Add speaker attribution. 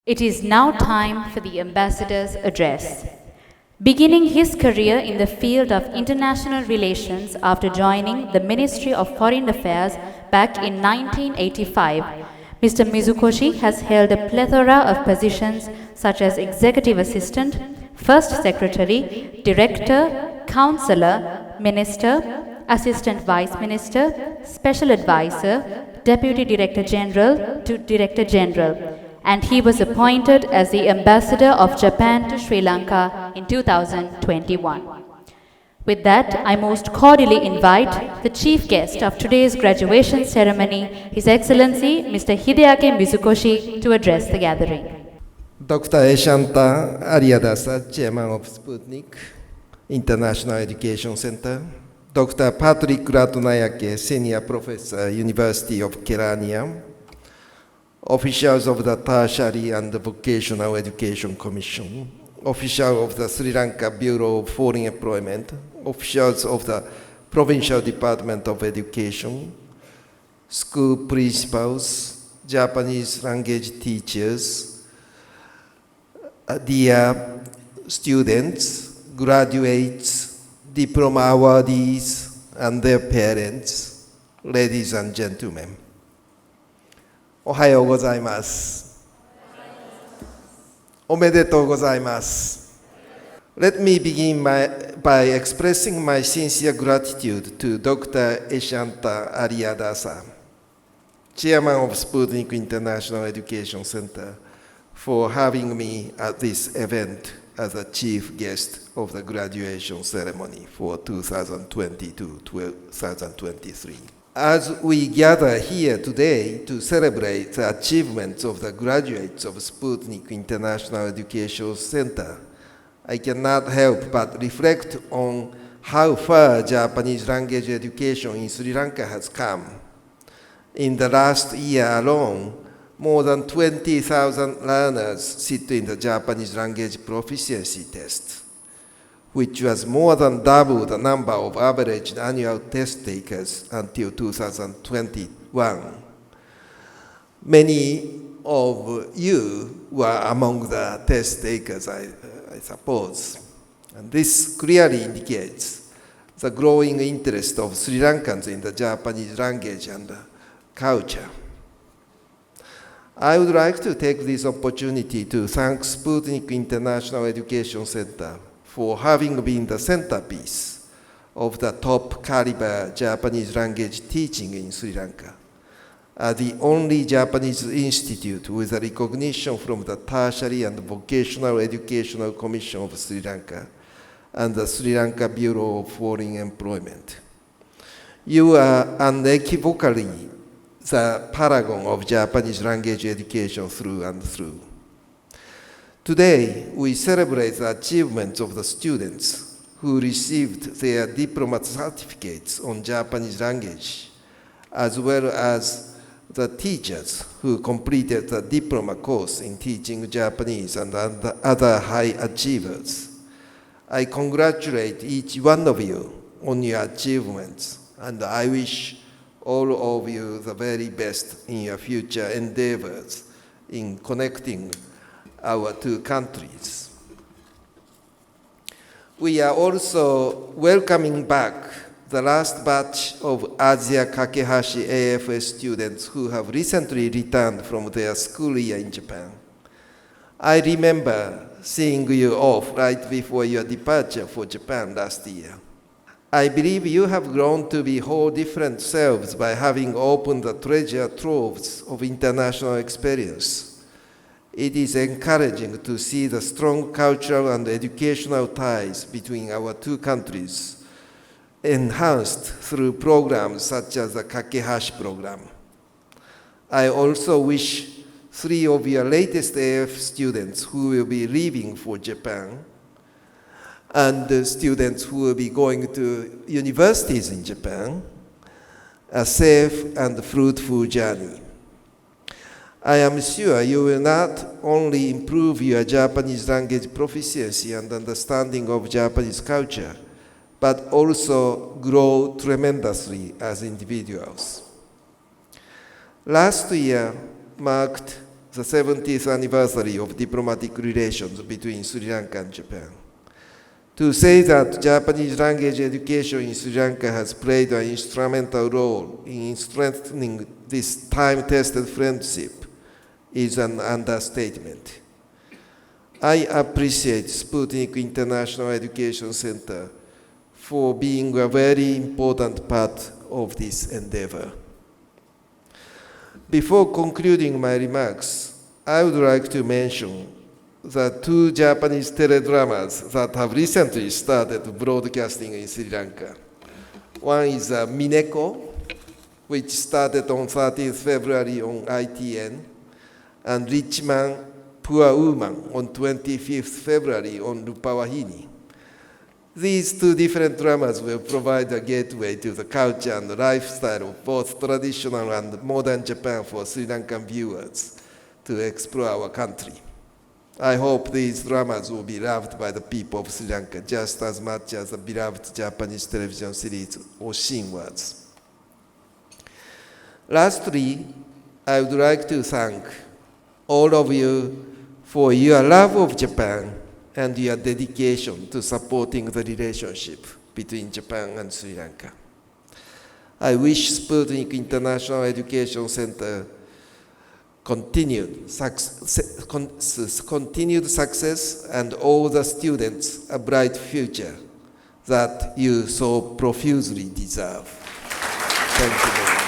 Speaker 1: It is now time for the ambassador's address. Beginning his career in the field of international relations after joining the Ministry of Foreign Affairs back in 1985, Mr. Mizukoshi has held a plethora of positions such as Executive Assistant, First Secretary, Director, Counselor, Minister, Assistant Vice Minister, Special Advisor, Deputy Director General to Director General, and he was appointed as the Ambassador of Japan to Sri Lanka in 2021. With that, I most cordially invite the chief guest of today's graduation ceremony, His Excellency Mr. Hideaki Mizukoshi, to address the gathering.
Speaker 2: Dr. Eshanta Ariadasa, Chairman of Sputnik International Education Center, Dr. Patrick Ratunayake, Senior Professor, University of Kelaniya, officials of the Tertiary and Vocational Education Commission, officials of the Sri Lanka Bureau of Foreign Employment, officials of the Provincial Department of Education, school principals, Japanese language teachers, dear students, graduates, diploma awardees, and their parents, ladies and gentlemen. Ohayo gozaimasu. Omedetou gozaimasu. Let me begin by expressing my sincere gratitude to Dr. Eshanta Ariadasa, Chairman of Sputnik International Education Center, for having me at this event as a chief guest of the graduation ceremony for 2022-2023. As we gather here today to celebrate the achievements of the graduates of Sputnik International Education Center, I cannot help but reflect on how far Japanese language education in Sri Lanka has come. In the last year alone, more than 20,000 learners sit in the Japanese language proficiency test, which was more than double the number of average annual test takers until 2021. Many of you were among the test takers, I suppose. And this clearly indicates the growing interest of Sri Lankans in the Japanese language and culture. I would like to take this opportunity to thank Sputnik International Education Center for having been the centerpiece of the top caliber Japanese language teaching in Sri Lanka, the only Japanese institute with a recognition from the Tertiary and Vocational Educational Commission of Sri Lanka and the Sri Lanka Bureau of Foreign Employment. You are unequivocally the paragon of Japanese language education through and through. Today, we celebrate the achievements of the students who received their diploma certificates on Japanese language, as well as the teachers who completed the diploma course in teaching Japanese and other high achievers. I congratulate each one of you on your achievements, and I wish all of you the very best in your future endeavors in connecting our two countries. We are also welcoming back the last batch of Asia Kakehashi AFS students who have recently returned from their school year in Japan. I remember seeing you off right before your departure for Japan last year. I believe you have grown to be whole different selves by having opened the treasure troves of international experience. It is encouraging to see the strong cultural and educational ties between our two countries enhanced through programs such as the Kakehashi program. I also wish 3 of your latest AF students who will be leaving for Japan and the students who will be going to universities in Japan a safe and fruitful journey. I am sure you will not only improve your Japanese language proficiency and understanding of Japanese culture, but also grow tremendously as individuals. Last year marked the 70th anniversary of diplomatic relations between Sri Lanka and Japan. To say that Japanese language education in Sri Lanka has played an instrumental role in strengthening this time-tested friendship is an understatement. I appreciate Sputnik International Education Center for being a very important part of this endeavor. Before concluding my remarks, I would like to mention the 2 Japanese teledramas that have recently started broadcasting in Sri Lanka. One is Mineko, which started on 30th February on ITN, and Rich Man, Poor Woman on 25th February on Rupawahini. These 2 different dramas will provide a gateway to the culture and lifestyle of both traditional and modern Japan for Sri Lankan viewers to explore our country. I hope these dramas will be loved by the people of Sri Lanka just as much as the beloved Japanese television series Oshin was. Lastly, I would like to thank all of you for your love of Japan and your dedication to supporting the relationship between Japan and Sri Lanka. I wish Sputnik International Education Center continued success and all the students a bright future that you so profusely deserve. Thank you very much.